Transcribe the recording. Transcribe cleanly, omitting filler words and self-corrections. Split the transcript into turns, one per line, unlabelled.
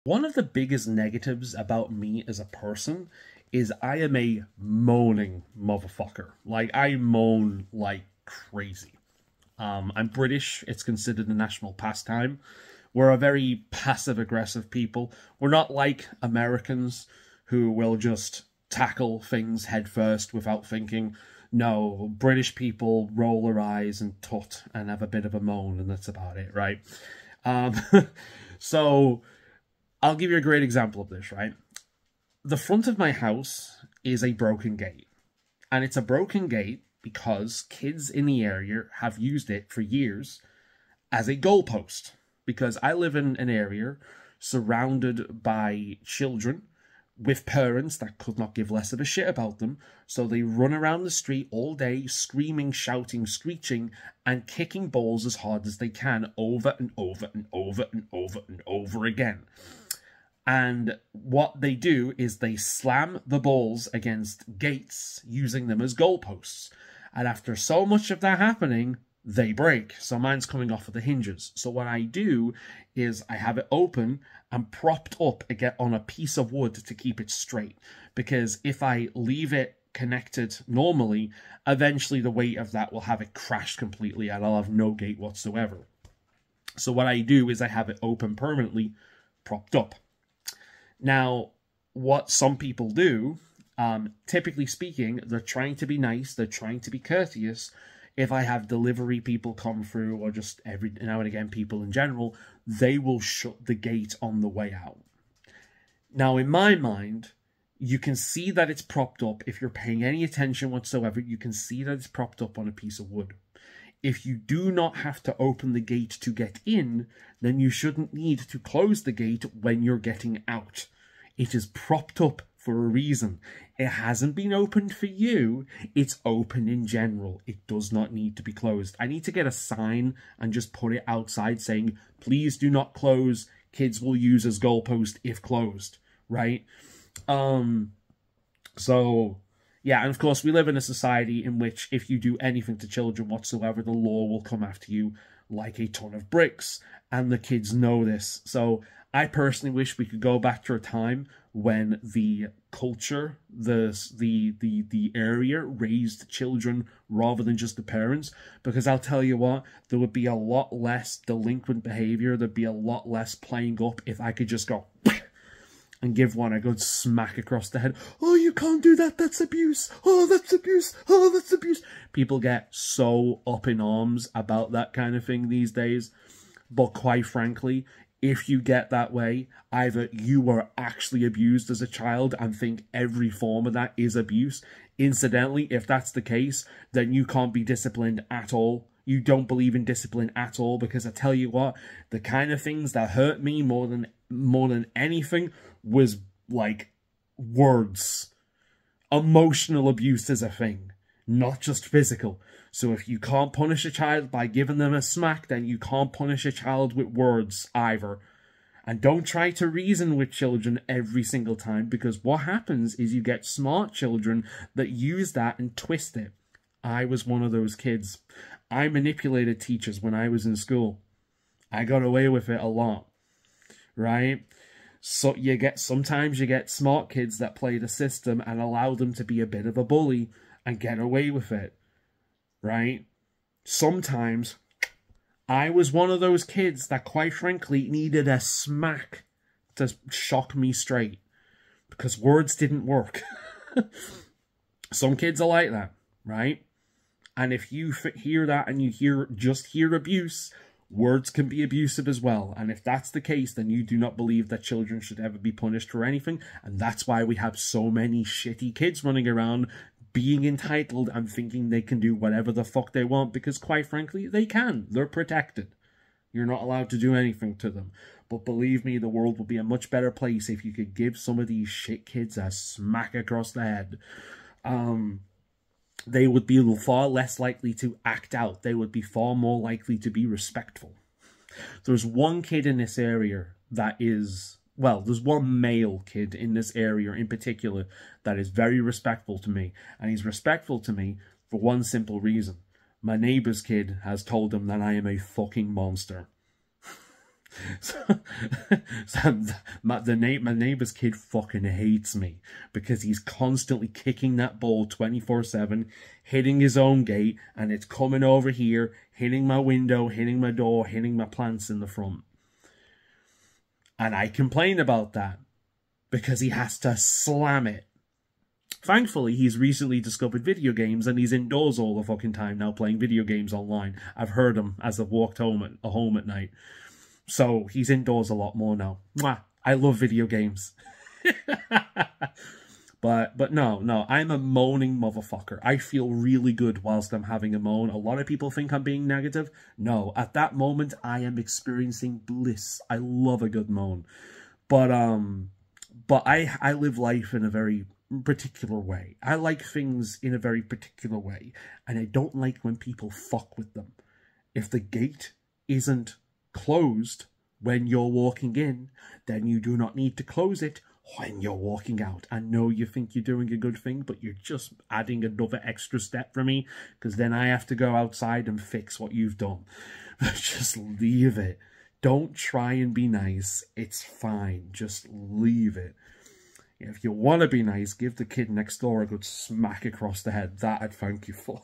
One of the biggest negatives about me as a person is I am a moaning motherfucker. Like, I moan like crazy. I'm British. It's considered a national pastime. We're a very passive-aggressive people. We're not like Americans who will just tackle things headfirst without thinking. No, British people roll their eyes and tut and have a bit of a moan, and that's about it, right? Um, so I'll give you a great example of this, right? The front of my house is a broken gate. And it's a broken gate because kids in the area have used it for years as a goalpost. Because I live in an area surrounded by children with parents that could not give less of a shit about them. So they run around the street all day, screaming, shouting, screeching, and kicking balls as hard as they can over and over and over and over and over again. And what they do is they slam the balls against gates, using them as goalposts. And after so much of that happening, they break. So mine's coming off of the hinges. So what I do is I have it open and propped up again on a piece of wood to keep it straight. Because if I leave it connected normally, eventually the weight of that will have it crashed completely and I'll have no gate whatsoever. So what I do is I have it open permanently, propped up. Now, what some people do, typically speaking, they're trying to be nice, they're trying to be courteous. If I have delivery people come through, or just every now and again people in general, they will shut the gate on the way out. Now, in my mind, you can see that it's propped up. If you're paying any attention whatsoever, you can see that it's propped up on a piece of wood. If you do not have to open the gate to get in, then you shouldn't need to close the gate when you're getting out. It is propped up for a reason. It hasn't been opened for you. It's open in general. It does not need to be closed. I need to get a sign and just put it outside saying, please do not close. Kids will use as goalpost if closed, right? Yeah, and of course, we live in a society in which if you do anything to children whatsoever, the law will come after you like a ton of bricks, and the kids know this. So I personally wish we could go back to a time when the culture, the area raised children rather than just the parents, because I'll tell you what, there would be a lot less delinquent behavior, there'd be a lot less playing up if I could just go and give one a good smack across the head. Oh, you can't do that. That's abuse. Oh, that's abuse. Oh, that's abuse. People get so up in arms about that kind of thing these days. But quite frankly, if you get that way, either you were actually abused as a child and think every form of that is abuse. Incidentally, if that's the case, then you can't be disciplined at all. You don't believe in discipline at all, because I tell you what, the kind of things that hurt me more than anything was like words. Emotional abuse is a thing, not just physical. So if you can't punish a child by giving them a smack, then you can't punish a child with words either. And don't try to reason with children every single time, because what happens is you get smart children that use that and twist it. I was one of those kids. I manipulated teachers when I was in school. I got away with it a lot, right? So sometimes you get smart kids that play the system and allow them to be a bit of a bully and get away with it, right? Sometimes I was one of those kids that quite frankly needed a smack to shock me straight, because words didn't work. Some kids are like that, right? And if you hear that and you just hear abuse, words can be abusive as well. And if that's the case, then you do not believe that children should ever be punished for anything. And that's why we have so many shitty kids running around being entitled and thinking they can do whatever the fuck they want, because quite frankly, they can. They're protected. You're not allowed to do anything to them. But believe me, the world would be a much better place if you could give some of these shit kids a smack across the head. They would be far less likely to act out. They would be far more likely to be respectful. There's one kid in this area that is, well, there's one male kid in this area in particular that is very respectful to me. And he's respectful to me for one simple reason. My neighbor's kid has told him that I am a fucking monster. So, my neighbor's kid fucking hates me because he's constantly kicking that ball 24/7, hitting his own gate, and it's coming over here, hitting my window, hitting my door, hitting my plants in the front. And I complain about that because he has to slam it. Thankfully, he's recently discovered video games and he's indoors all the fucking time now playing video games online. I've heard him as I've walked home at night. So he's indoors a lot more now. Mwah! I love video games. But no, I'm a moaning motherfucker. I feel really good whilst I'm having a moan. A lot of people think I'm being negative. No, at that moment, I am experiencing bliss. I love a good moan. But I live life in a very particular way. I like things in a very particular way, and I don't like when people fuck with them. If the gate isn't closed when you're walking in, then you do not need to close it when you're walking out. I know you think you're doing a good thing, but you're just adding another extra step for me, because then I have to go outside and fix what you've done. Just leave it. Don't try and be nice. It's fine. Just leave it. If you want to be nice, give the kid next door a good smack across the head. That I'd thank you for.